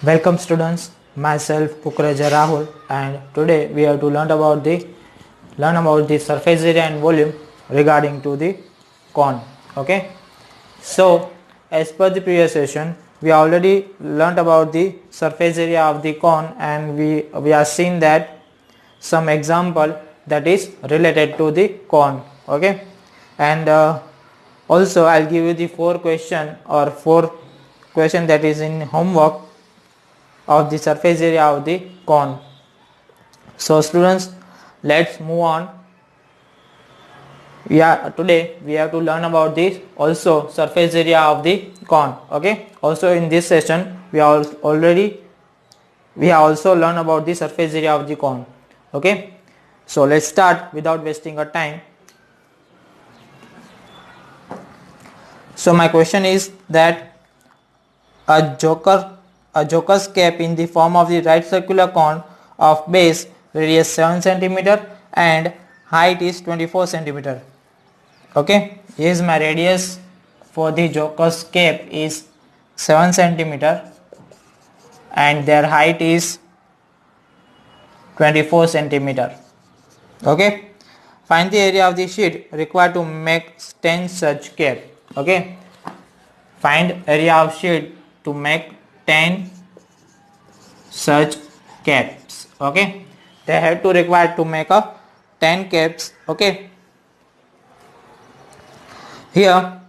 Welcome students, myself Kukreja Rahul, and today we have to learn about the surface area and volume regarding to the cone. Okay, so as per the previous session we already learnt about the surface area of the cone, and we have seen that some example that is related to the cone. Okay, and also I'll give you the four question that is in homework of the surface area of the cone. So students, let's move on. Today we have to learn about this also surface area of the cone. Okay, also in this session we have also learned about the surface area of the cone. Okay, so let's start without wasting our time. So my question is that a joker's cap in the form of the right circular cone of base radius 7 cm and height is 24 cm. Okay, here is my radius for the joker's cap is 7 cm and their height is 24 cm. Okay, find the area of the sheet required to make 10 such cap. Okay, find area of sheet to make 10 such caps. Okay, they have to require to make a 10 caps. Okay, here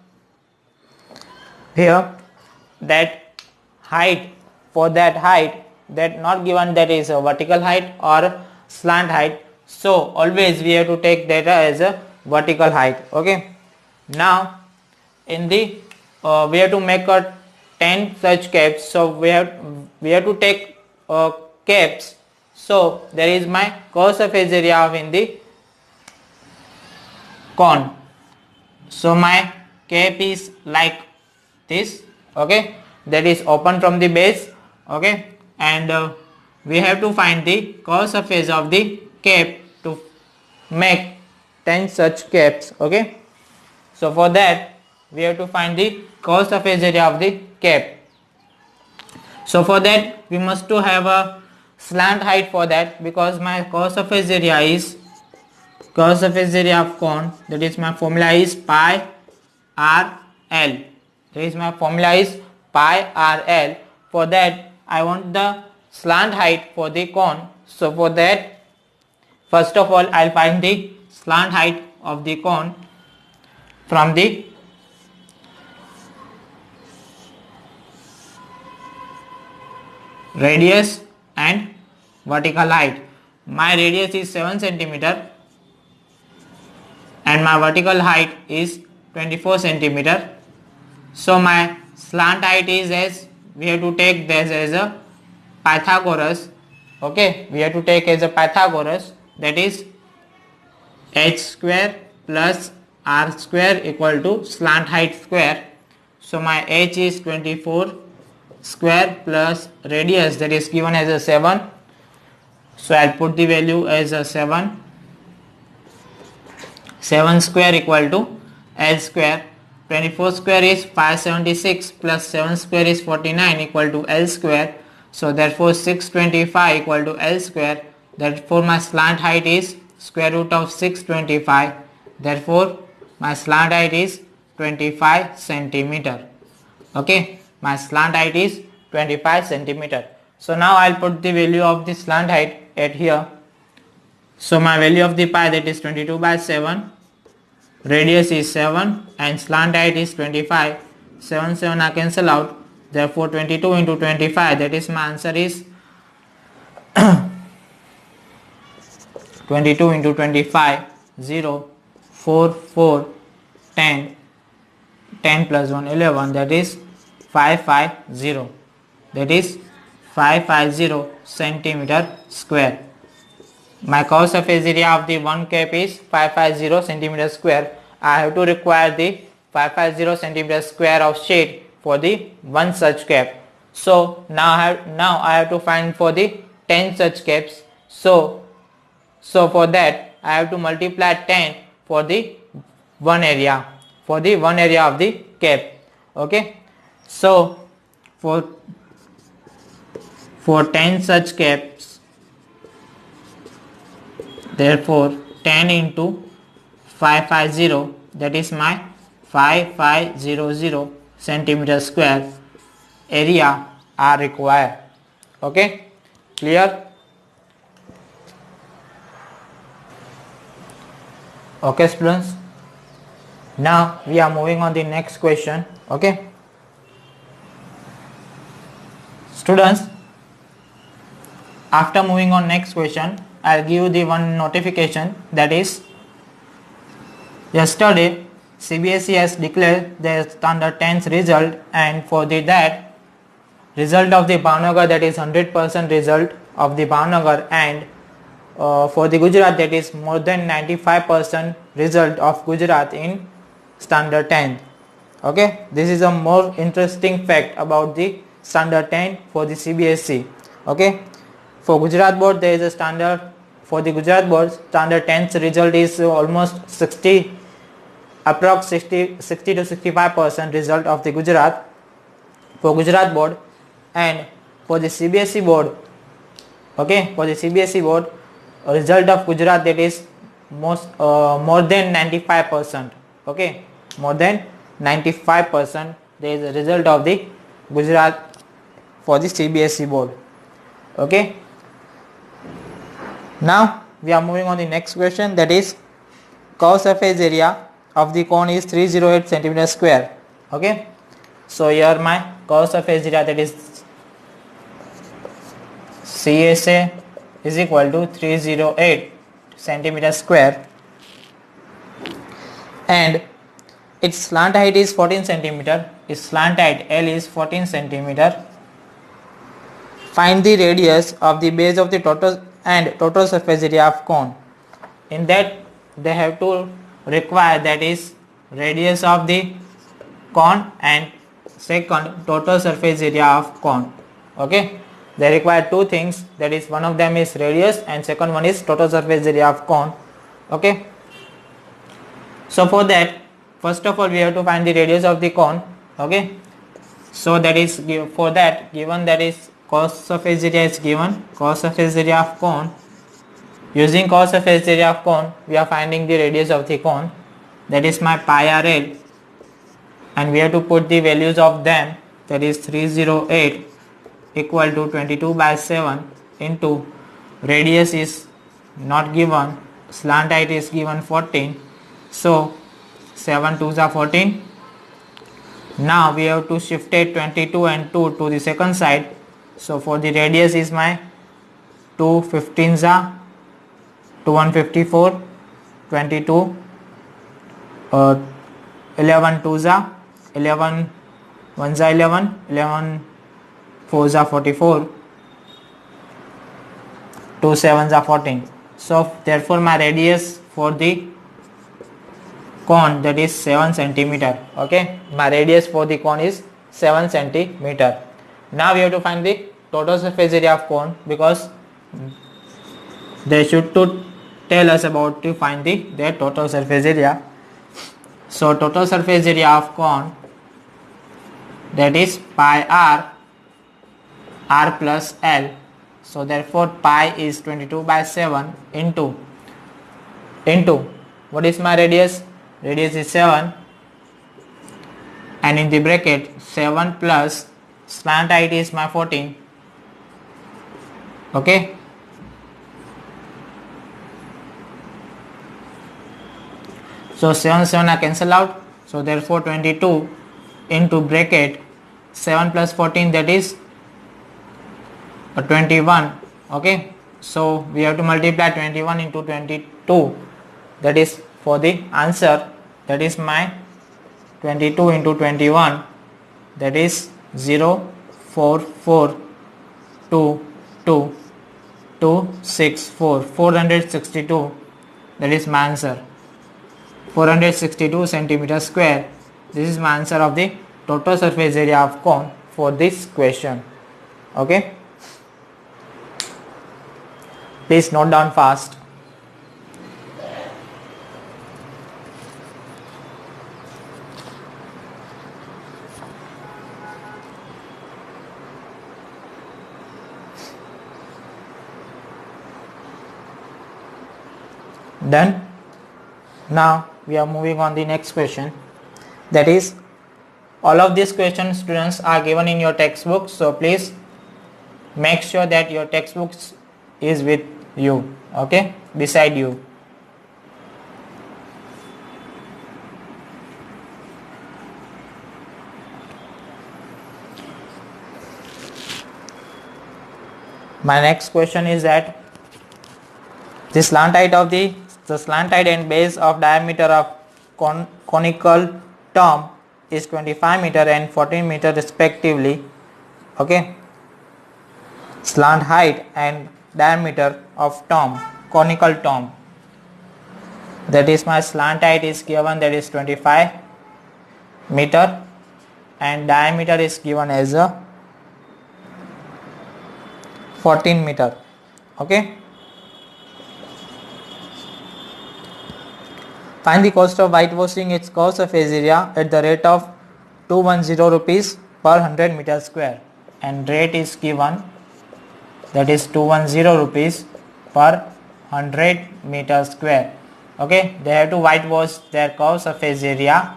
that height, for that height that not given, that is a vertical height or slant height, so always we have to take that as a vertical height. Okay, now in the we have to make a 10 such caps, so we have to take caps. So there is my curved surface area of in the cone. So my cap is like this. Okay, that is open from the base. Okay, and we have to find the curved surface of the cap to make 10 such caps. Okay, so for that we have to find the curved surface area of the cap. So for that we must to have a slant height for that, because my curved surface area of cone, that is my formula is pi r l. That is my formula is pi r l. For that I want the slant height for the cone. So for that, first of all I'll find the slant height of the cone from the radius and vertical height. My radius is 7 cm and my vertical height is 24 cm. So my slant height is, as we have to take this as a Pythagoras. Okay, we have to take as a Pythagoras, that is h square plus r square equal to slant height square. So my h is 24 square plus radius, that is given as a 7. So I'll put the value as a 7 square equal to L square. 24 square is 576 plus 7 square is 49 equal to L square. So therefore 625 equal to L square. Therefore my slant height is square root of 625. Therefore my slant height is 25 centimeter. Okay, my slant height is 25 centimeter. So now I'll put the value of the slant height at here. So my value of the pi, that is 22 by 7, radius is 7 and slant height is 25. 7 I cancel out, therefore 22 into 25, that is my answer is 22 into 25, 0, 4, 4, 10, 10 plus 1, 11, that is 550, that is 550 centimeter square. My curved surface area of the one cap is 550 centimeter square. I have to require the 550 centimeter square of sheet for the one such cap. So now I have to find for the 10 such caps. So for that I have to multiply 10 for the one area of the cap. Okay, so for For 10 such caps, therefore 10 into 550, that is my 5500 centimeter square area are required. Okay, clear? Okay students, now we are moving on the next question. Okay students, after moving on next question, I'll give you the one notification, that is yesterday CBSE has declared their standard 10th result, and for that result of the Bhavnagar, that is 100% result of the Bhavnagar, and for the Gujarat, that is more than 95% result of Gujarat in standard 10. Okay, this is a more interesting fact about the standard 10 for the CBSE. Okay, for Gujarat board there is a standard, for the Gujarat board standard 10th result is almost 60, approx 60 to 65% result of the Gujarat for Gujarat board, and for the CBSE board, okay, for the CBSE board result of Gujarat, that is more than 95%. Okay, more than 95% there is a result of the Gujarat for the CBSE board. Okay, now we are moving on the next question, that is curved surface area of the cone is 308 centimeter square. Okay, so here my curved surface area, that is CSA, is equal to 308 centimeter square, and its slant height is 14 centimeter. Its slant height L is 14 centimeter. Find the radius of the base of the total surface area of cone. In that they have to require, that is radius of the cone and second total surface area of cone. Okay, they require two things, that is one of them is radius and second one is total surface area of cone. Okay, so for that, first of all we have to find the radius of the cone. Okay, so that is for that, given that is cos surface area is given, cos surface area of cone. Using cos surface area of cone, we are finding the radius of the cone, that is my pi RL, and we have to put the values of them, that is 308 equal to 22 by 7 into radius is not given, slant height is given 14, so 7 2s are 14. Now we have to shift it 22 and 2 to the second side, so for the radius is my 2 15s are 2 154, 22, 11 2s are 11 1s are 11, 11 4s are 44, 2 7s are 14. So therefore my radius for the cone, that is 7 centimeter. Okay, my radius for the cone is 7 centimeter. Now we have to find the total surface area of cone, because they should to tell us about to find their total surface area. So total surface area of cone, that is pi r plus L. So therefore pi is 22 by 7 into what is my radius? Radius is 7, and in the bracket 7 plus slant height is my 14. Okay, so 7 7 are cancel out, so therefore 22 into bracket 7 plus 14, that is 21. Okay, so we have to multiply 21 into 22, that is for the answer, that is my 22 into 21, that is 0 4 4 2 2 2 6 4 462, that is my answer, 462 centimeter square. This is my answer of the total surface area of cone for this question. Okay, please note down fast. Done. Now we are moving on the next question. That is, all of these questions, students, are given in your textbook, so please make sure that your textbook is with you, okay, beside you. My next question is that the slant height of the slant height and base of diameter of conical tomb is 25 meter and 14 meter respectively. Okay, slant height and diameter of tomb, conical tomb. That is, my slant height is given, that is 25 meter, and diameter is given as a 14 meter. Okay. Find the cost of whitewashing its curved surface area at the rate of 210 rupees per 100 meter square, and rate is given, that is 210 rupees per 100 meter square. Okay, they have to whitewash their curved surface area.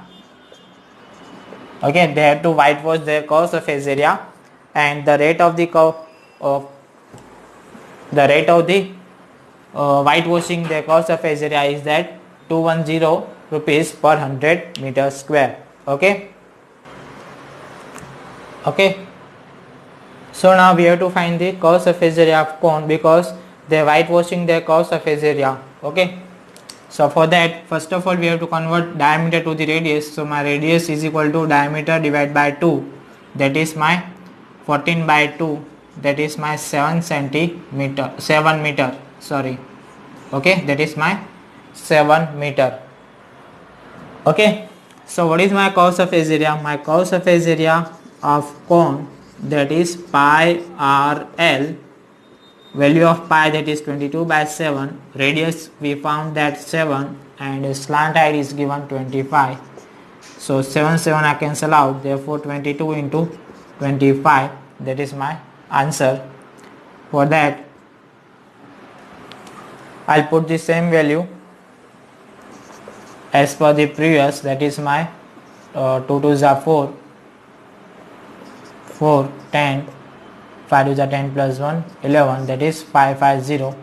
Okay, they have to whitewash their curved surface area, and the rate of the whitewashing their curved surface area is that 210 rupees per 100 meter square. Okay. Okay. So now we have to find the curved surface area of cone, because they are whitewashing their curved surface area. Okay. So for that, first of all, we have to convert diameter to the radius. So my radius is equal to diameter divided by 2, that is my 14 by 2, that is my 7 meter, sorry. Okay, that is my 7 meter. Okay, so what is my curved surface area? My curved surface area of cone, that is pi RL, value of pi, that is 22 by 7, radius we found that 7, and slant height is given 25. So 7 I cancel out, therefore 22 into 25, that is my answer. For that, I'll put the same value as per the previous, that is my 2 2s are 4, 4, 10, 5 2s are 10 plus 1, 11, that is 550.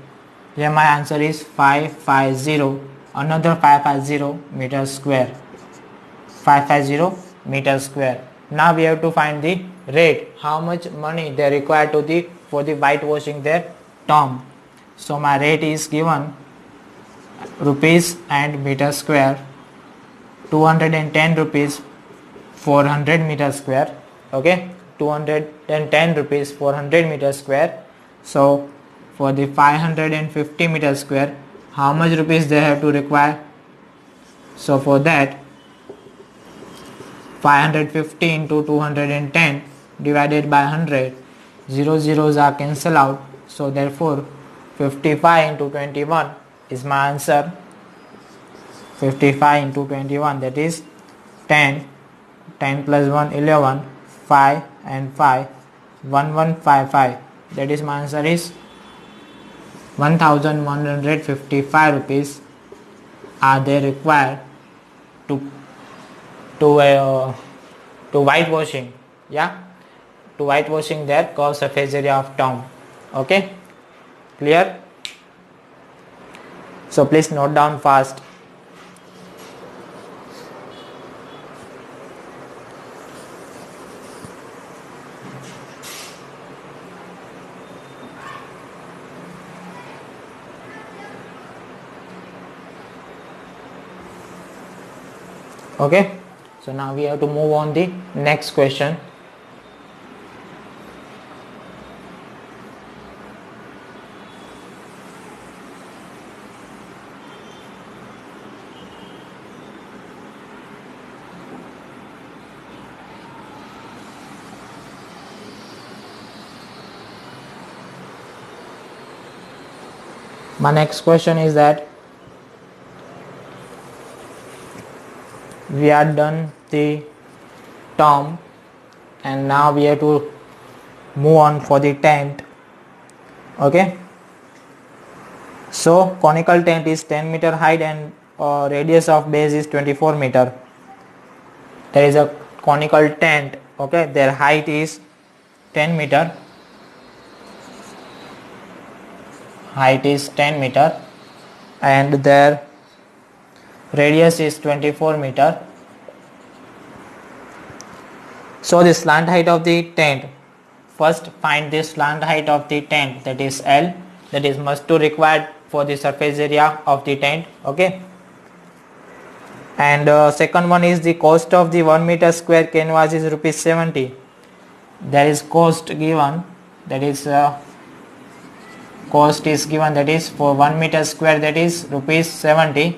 Here my answer is 550, another 550 meter square, 550 meter square. Now we have to find the rate, how much money they require for the whitewashing their tomb. So my rate is given rupees and meter square, 210 rupees for 100 meter square. Okay, 210 rupees for 100 meter square. So for the 550 meter square, how much rupees they have to require? So for that, 550 into 210 divided by 100, 0 zeros are cancelled out, so therefore 55 into 21 is my answer. 55 into 21, that is 10, 10 plus 1, 11, 5 and 5, 1155, that is my answer is 1155 rupees are they required to whitewashing, yeah, to whitewashing their curved surface area of tomb. Okay, clear? So please note down fast. Okay, so now we have to move on the next question. My next question is that we are done the tomb and now we have to move on for the tent. Okay, So conical tent is 10 meter height and radius of base is 24 meter. There is a conical tent, okay, their height is 10 meter, height is 10 meter and their radius is 24 meter. So the slant height of the tent, first find the slant height of the tent, that is L, that is must to required for the surface area of the tent, okay. And second one is the cost of the 1 meter square canvas is rupees 70. There is cost given, that is cost is given, that is for 1 meter square, that is rupees 70.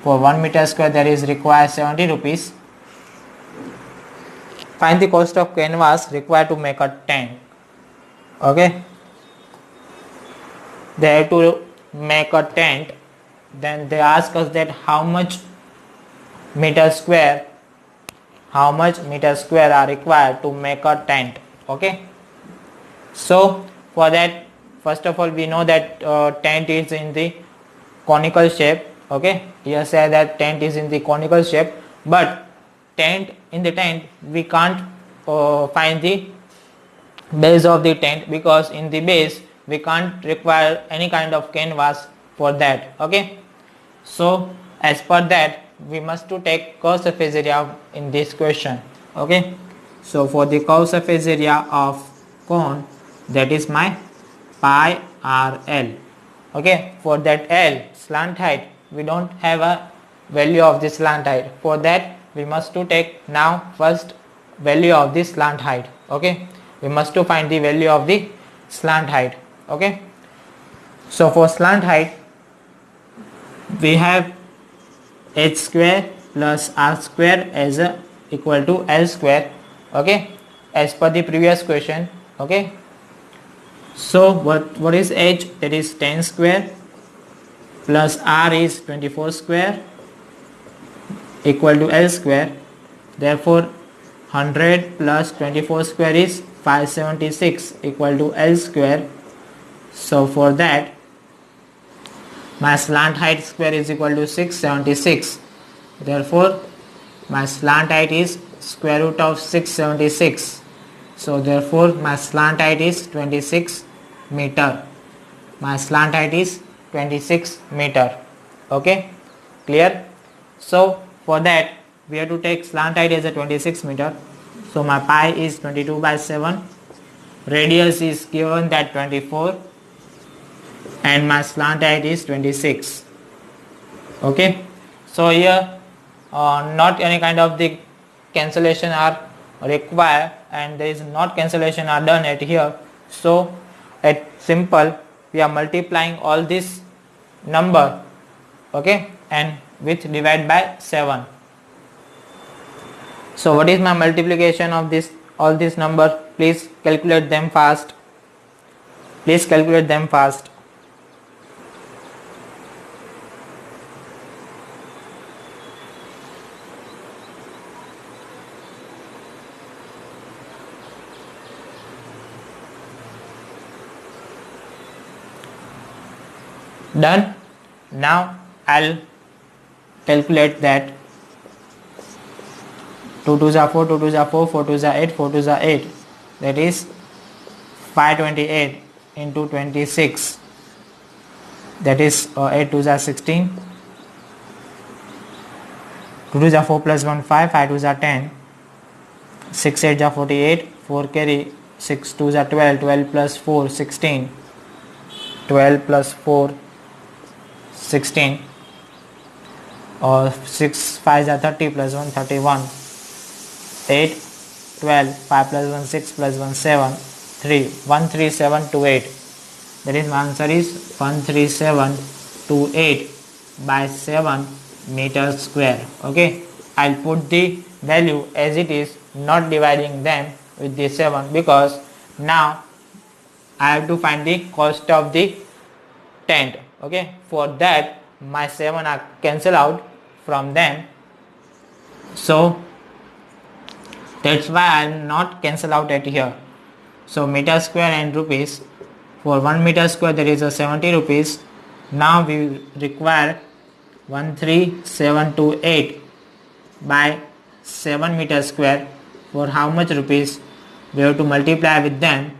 For 1 meter square there is required 70 rupees. Find the cost of canvas required to make a tent, okay. They have to make a tent, then they ask us that how much meter square are required to make a tent, okay. So for that, first of all we know that tent is in the conical shape, okay. Here say that tent is in the conical shape, but in the tent we can't find the base of the tent, because in the base we can't require any kind of canvas for that, okay. So as per that we must to take curved surface area in this question, okay. So for the curved surface area of cone, that is my pi RL, okay. For that L, slant height, we don't have a value of the slant height. For that we must to take now first value of the slant height, okay. We must to find the value of the slant height, okay. So for slant height we have h square plus r square as equal to L square, okay, as per the previous question, okay. So what is h? That is 10 square plus r is 24 square equal to L square. Therefore 100 plus 24 square is 576 equal to L square. So for that my slant height square is equal to 676. Therefore my slant height is square root of 676. So therefore my slant height is 26 meter. My slant height is 26 meter, okay, clear. So for that we have to take slant height as a 26 meter. So my pi is 22/7, radius is given that 24 and my slant height is 26, okay. So here not any kind of the cancellation are required and there is not cancellation are done at here. So at simple we are multiplying all this number, okay, and with divide by 7. So what is my multiplication of this all these number? Please calculate them fast. Please calculate them fast. Done. Now I'll calculate that 2 2s are 4, 2 2s are 4, 4 2s are 8, 4 2s are 8, that is 528 into 26, that is 8 2s are 16, 2 2s are 4 plus 1 5, 5 2s are 10, 6 8s are 48, 4 carry, 6 2s are 12, 12 plus 4 16, 12 plus 4 16, or 6 5s are 30 plus 1 31, 8 12, 5 plus 1 6 plus 1 7, 3 13728. That is my answer is 13728 by 7 meters square, okay. I'll put the value as it is, not dividing them with the 7, because now I have to find the cost of the tent, okay. For that my 7 are cancelled out from them, so that's why I will not cancel out at here. So meter square and rupees, For 1 meter square there is a 70 rupees. Now we require 13728 by 7 meter square. For how much rupees? We have to multiply with them.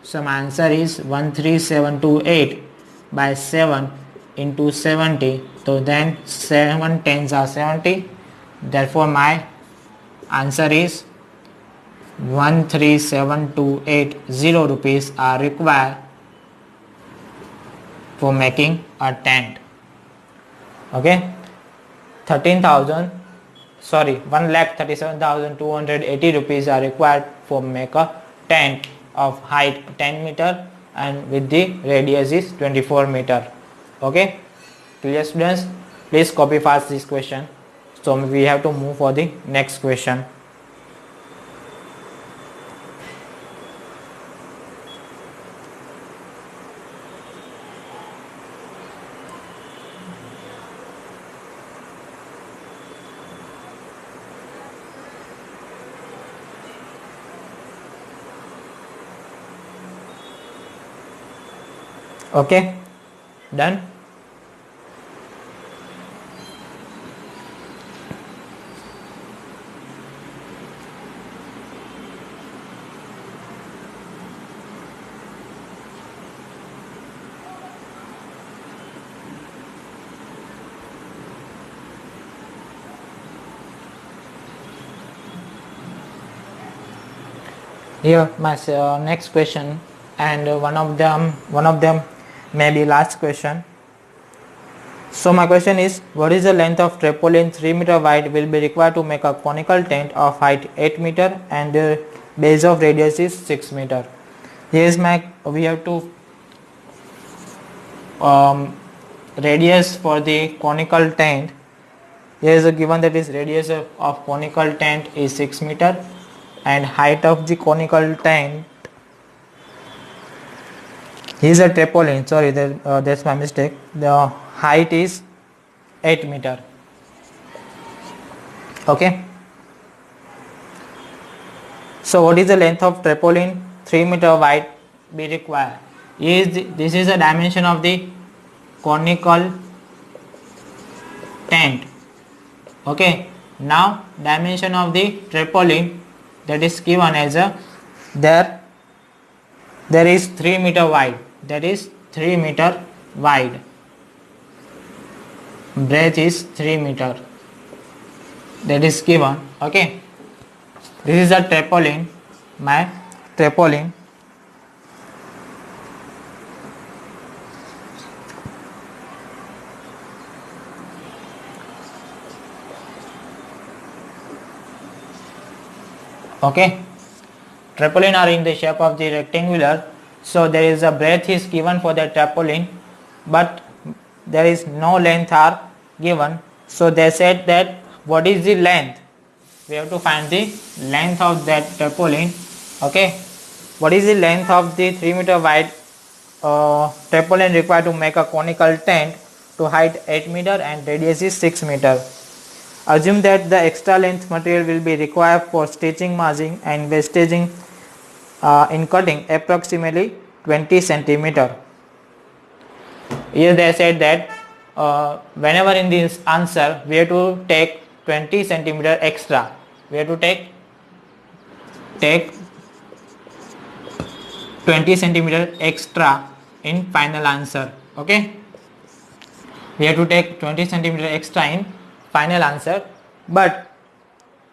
So my answer is 13728 by 7 into 70. So then 7 tens are 70. Therefore my answer is 137,280 rupees are required for making a tent. Okay, 1,37,280 rupees are required for make a tent of height 10 meter and with the radius is 24 meter. Okay, clear students? Please copy fast this question. So we have to move for the next question. Okay, done. Here my next question, and one of them may be last question. So my question is, what is the length of tarpaulin 3 meter wide will be required to make a conical tent of height 8 meter and the base of radius is 6 meter. Here is we have to radius for the conical tent. Here is a given that is radius of conical tent is 6 meter and height of the conical tent. Here is a tarpaulin, sorry, that's my mistake. The height is 8 meter. Okay. So what is the length of tarpaulin 3 meter wide be required? This is the dimension of the conical tent. Okay. Now dimension of the tarpaulin, that is given as a there is 3 meter wide. That is 3 meter wide. Breadth is 3 meter. That is given. Okay. This is a tarpaulin. My tarpaulin. Okay. Tarpaulin are in the shape of the rectangular. So there is a breadth is given for the tarpaulin, but there is no length are given. So they said that what is the length? We have to find the length of that tarpaulin. Okay. What is the length of the 3 meter wide tarpaulin required to make a conical tent to height 8 meter and radius is 6 meter? Assume that the extra length material will be required for stitching, margin and wastaging in cutting approximately 20 centimeter. Here they said that whenever in this answer we have to take 20 centimeter extra. We have to take 20 centimeter extra in final answer. Okay. We have to take 20 centimeter extra in final answer, but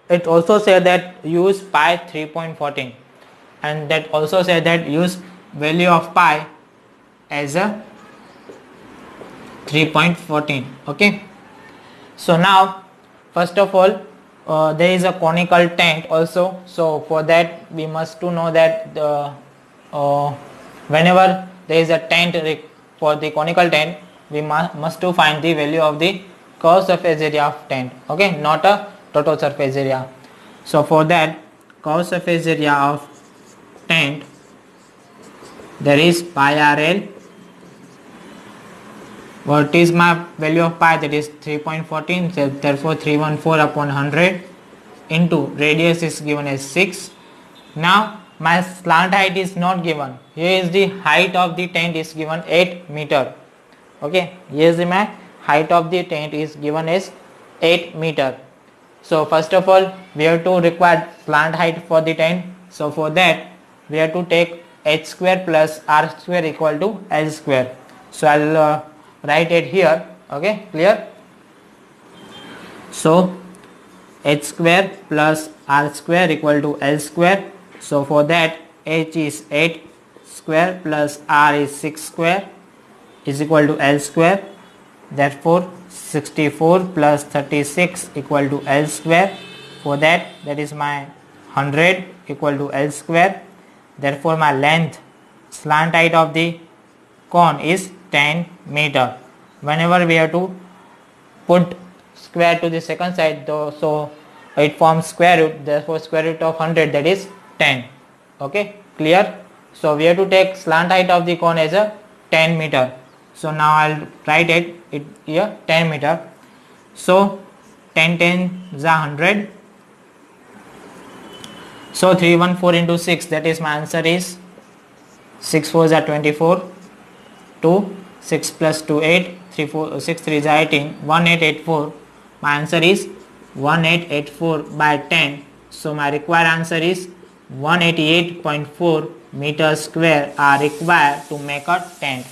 it also said that use pi 3.14 and that also said that use value of pi as a 3.14. Okay. So now first of all there is a conical tent also. So for that we must to know that whenever there is a tent for the conical tent, we must to find the value of the curved surface area of tent. Okay, not a total surface area. So for that curved surface area of tent, there is pi RL. What is my value of pi? That is 3.14. So therefore 314 upon 100 into radius is given as 6. Now my slant height is not given. Here is the height of the tent is given 8 meter. Okay, here is the my height of the tent is given as 8 meter. So first of all we have to require slant height for the tent. So for that we have to take h square plus r square equal to l square. So I'll write it here. Okay, clear? So h square plus r square equal to l square. So for that h is 8 square plus r is 6 square is equal to l square. Therefore 64 plus 36 equal to l square. For that is my 100 equal to l square. Therefore my length, slant height of the cone is 10 meter. Whenever we have to put square to the second side, so it forms square root, therefore square root of 100, that is 10. Okay, clear? So we have to take slant height of the cone as a 10 meter. So now I'll write it here 10 meter. So 10 is 100. So 314 into 6, that is my answer is 6 4s are 24, 2 6 plus 2 8, 3 4 6 3 is 18, 1884. My answer is 1884 by 10. So my required answer is 188.4 meters square are required to make a tent.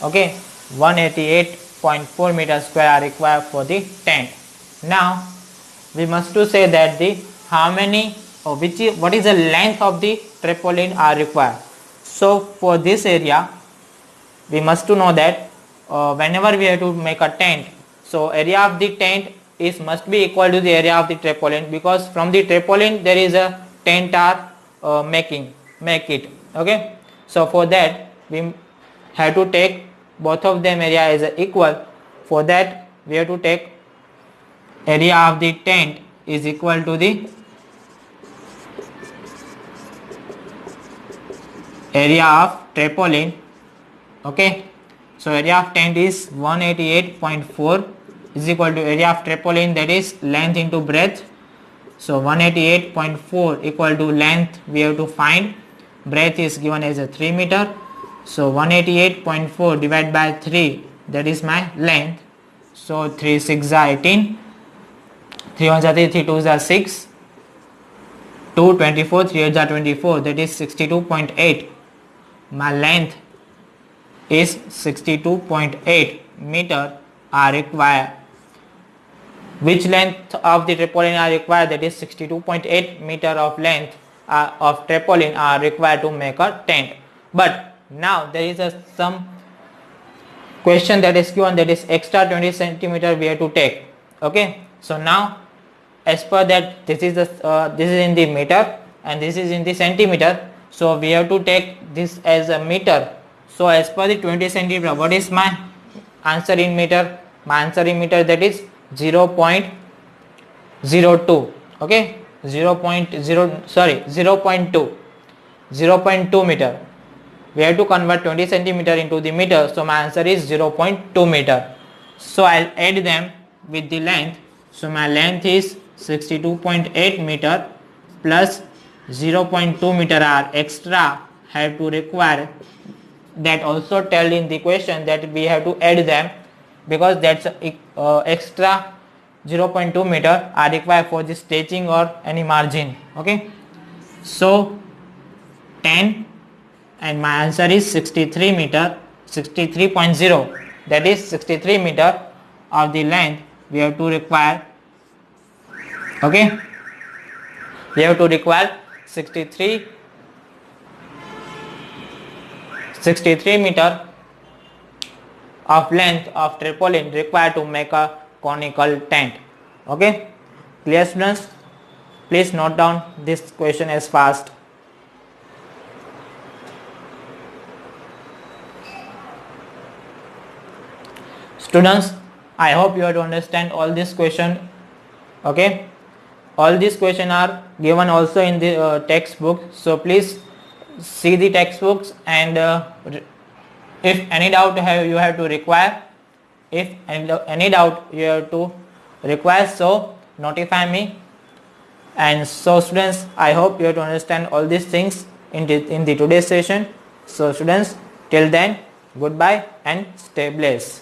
Okay, 188.4 meters square are required for the tent. Now we must to say that the how many or what is the length of the tarpaulin are required. So for this area we must to know that whenever we have to make a tent, so area of the tent is must be equal to the area of the tarpaulin, because from the tarpaulin there is a tent are make it. Okay, so for that we have to take both of them area is equal. For that we have to take area of the tent is equal to the area of tarpaulin. Okay, so area of tent is 188.4 is equal to area of tarpaulin, that is length into breadth. So 188.4 equal to length we have to find, breadth is given as a 3 meter. So 188.4 divided by 3, that is my length. So 3 6 are 18, 3 1 are 3, 3 2 are 6, 2 24, 3 8 are 24, that is 62.8. My length is 62.8 meter are required. Which length of the tarpaulin are required? That is 62.8 meter of length of tarpaulin are required to make a tent. But now there is some question that is given, that is extra 20 centimeter we have to take. Okay, so now as per that this is in the meter and this is in the centimeter, so we have to take this as a meter. So as per the 20 centimeter, what is my answer in meter? My answer in meter, that is 0.02. Okay, 0.2 meter. We have to convert 20 centimeter into the meter, so my answer is 0.2 meter. So I'll add them with the length. So my length is 62.8 meter plus 0.2 meter are extra have to require. That also tell in the question that we have to add them, because that's extra 0.2 meter are required for the stitching or any margin. Okay, so 10 and my answer is 63 meter, 63.0, that is 63 meter of the length we have to require. Okay, we have to require 63 meter of length of tarpaulin required to make a conical tent. Okay, clear students? Please note down this question as fast. Students, I hope you have to understand all this question. Okay, all these questions are given also in the textbook, so please see the textbooks, and if any doubt you have to require, if any doubt you have to require, so notify me. And so students, I hope you have to understand all these things in the today's session. So students, till then, goodbye and stay blessed.